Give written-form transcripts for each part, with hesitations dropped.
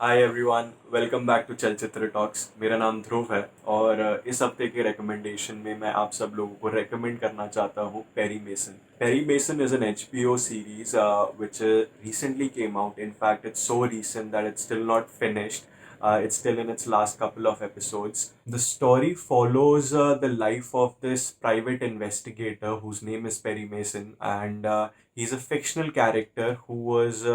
Hi everyone, welcome back to Chalchitra talks. मेरा नाम ध्रुव है और इस हफ्ते के रिकमेंडेशन में मैं आप सब लोगों को रेकमेंड करना चाहता हूँ Perry Mason. Perry Mason is an HBO series which recently came out. In fact, it's so recent that it's still not finished. It's still in its last couple of episodes. The story follows the life of this private investigator whose name is Perry Mason, and he's a fictional character who was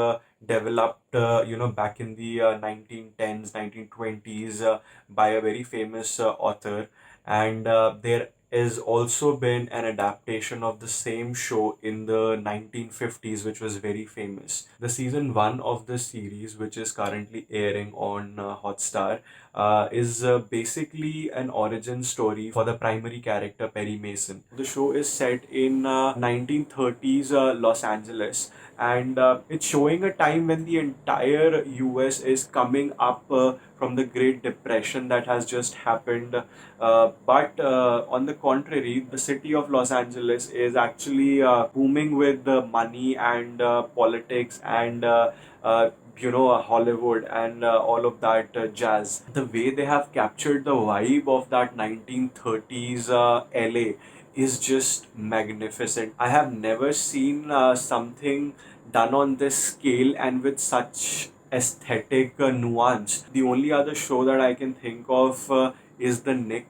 developed, back in the 1910s, 1920s by a very famous author. And there has also been an adaptation of the same show in the 1950s, which was very famous. The season one of the series, which is currently airing on Hotstar, is basically an origin story for the primary character Perry Mason. The show is set in 1930s Los Angeles, and it's showing a time when the entire US is coming up from the Great Depression that has just happened. But on the contrary, the city of Los Angeles is actually booming with money and politics and Hollywood and all of that jazz. The way they have captured the vibe of that 1930s LA is just magnificent. I have never seen something done on this scale and with such aesthetic nuance. The only other show that I can think of is The Nick,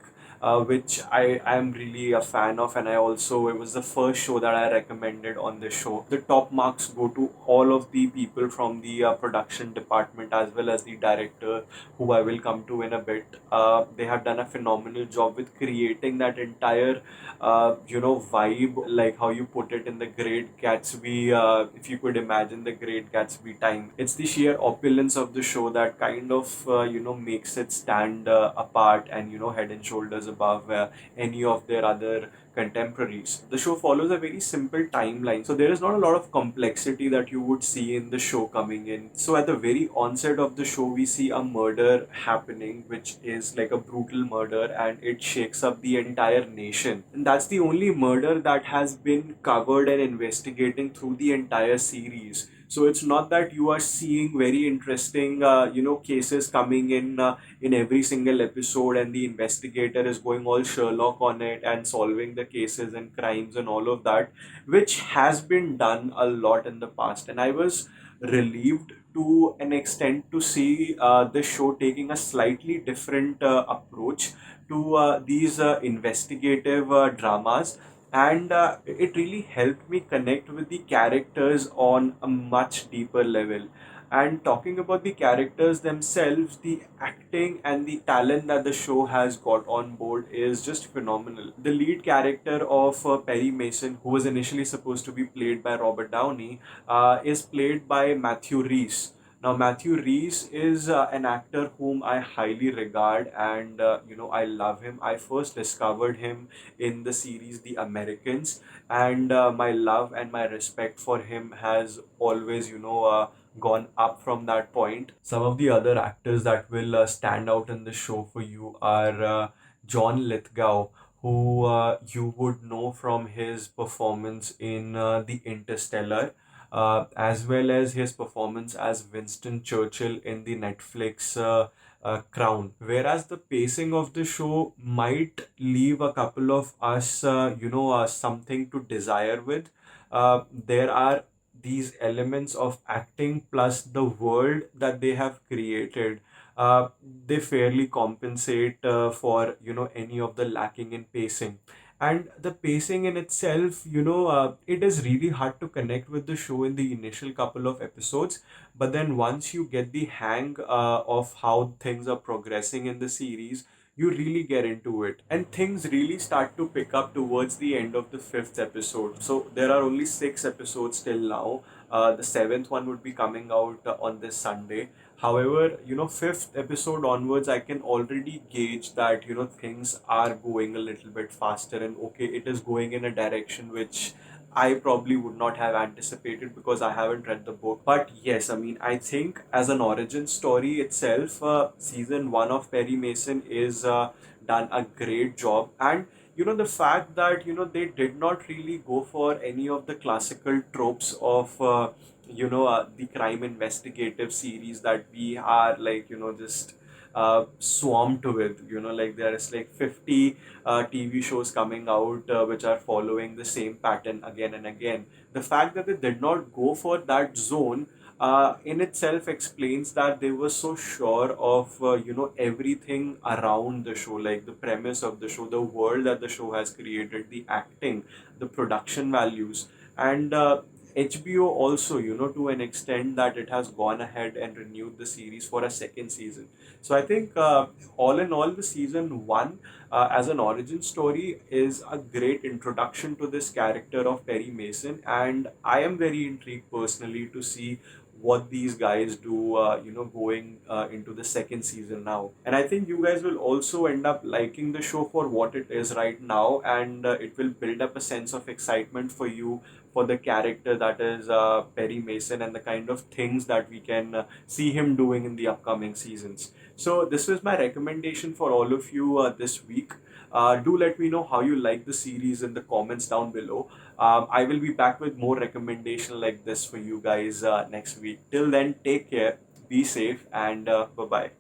which I am really a fan of, and it was the first show that I recommended on this show. The top marks go to all of the people from the production department as well as the director, who I will come to in a bit. They have done a phenomenal job with creating that entire vibe, like how you put it in the Great Gatsby. If you could imagine the Great Gatsby time, it's the sheer opulence of the show that kind of makes it stand apart and head and shoulders above any of their other contemporaries. The show follows a very simple timeline, so there is not a lot of complexity that you would see in the show coming in. So at the very onset of the show, we see a murder happening, which is like a brutal murder, and it shakes up the entire nation. And that's the only murder that has been covered and investigating through the entire series. So it's not that you are seeing very interesting, cases coming in every single episode, and the investigator is going all Sherlock on it and solving the cases and crimes and all of that, which has been done a lot in the past. And I was relieved to an extent to see the show taking a slightly different approach to these investigative dramas, and it really helped me connect with the characters on a much deeper level. And talking about the characters themselves, the acting and the talent that the show has got on board is just phenomenal. The lead character of Perry Mason, who was initially supposed to be played by Robert Downey, is played by Matthew Rhys. Now, Matthew Rhys is an actor whom I highly regard, and I love him. I first discovered him in the series The Americans, and my love and my respect for him has always, gone up from that point. Some of the other actors that will stand out in the show for you are John Lithgow, who you would know from his performance in The Interstellar, as well as his performance as Winston Churchill in the Netflix Crown. Whereas the pacing of the show might leave a couple of us, something to desire with. There are these elements of acting plus the world that they have created. They fairly compensate for any of the lacking in pacing. And the pacing in itself, it is really hard to connect with the show in the initial couple of episodes, but then once you get the hang of how things are progressing in the series, you really get into it, and things really start to pick up towards the end of the fifth episode. So there are only six episodes till now. The seventh one would be coming out on this Sunday. However, fifth episode onwards, I can already gauge that things are going a little bit faster, and okay, it is going in a direction which I probably would not have anticipated because I haven't read the book. But yes, I mean, I think as an origin story itself, season one of Perry Mason is done a great job. And the fact that they did not really go for any of the classical tropes of the crime investigative series that we are like, just swamped with. Like there is like 50 TV shows coming out which are following the same pattern again and again. The fact that they did not go for that zone in itself explains that they were so sure of everything around the show, like the premise of the show, the world that the show has created, the acting, the production values. And HBO also, to an extent, that it has gone ahead and renewed the series for a second season. So I think, all in all, the season one, as an origin story, is a great introduction to this character of Perry Mason, and I am very intrigued personally to see what these guys do, going into the second season now. And I think you guys will also end up liking the show for what it is right now, and it will build up a sense of excitement for you for the character that is Perry Mason, and the kind of things that we can see him doing in the upcoming seasons. So this was my recommendation for all of you this week. Do let me know how you like the series in the comments down below. I will be back with more recommendation like this for you guys next week. Till then, take care, be safe, and bye bye.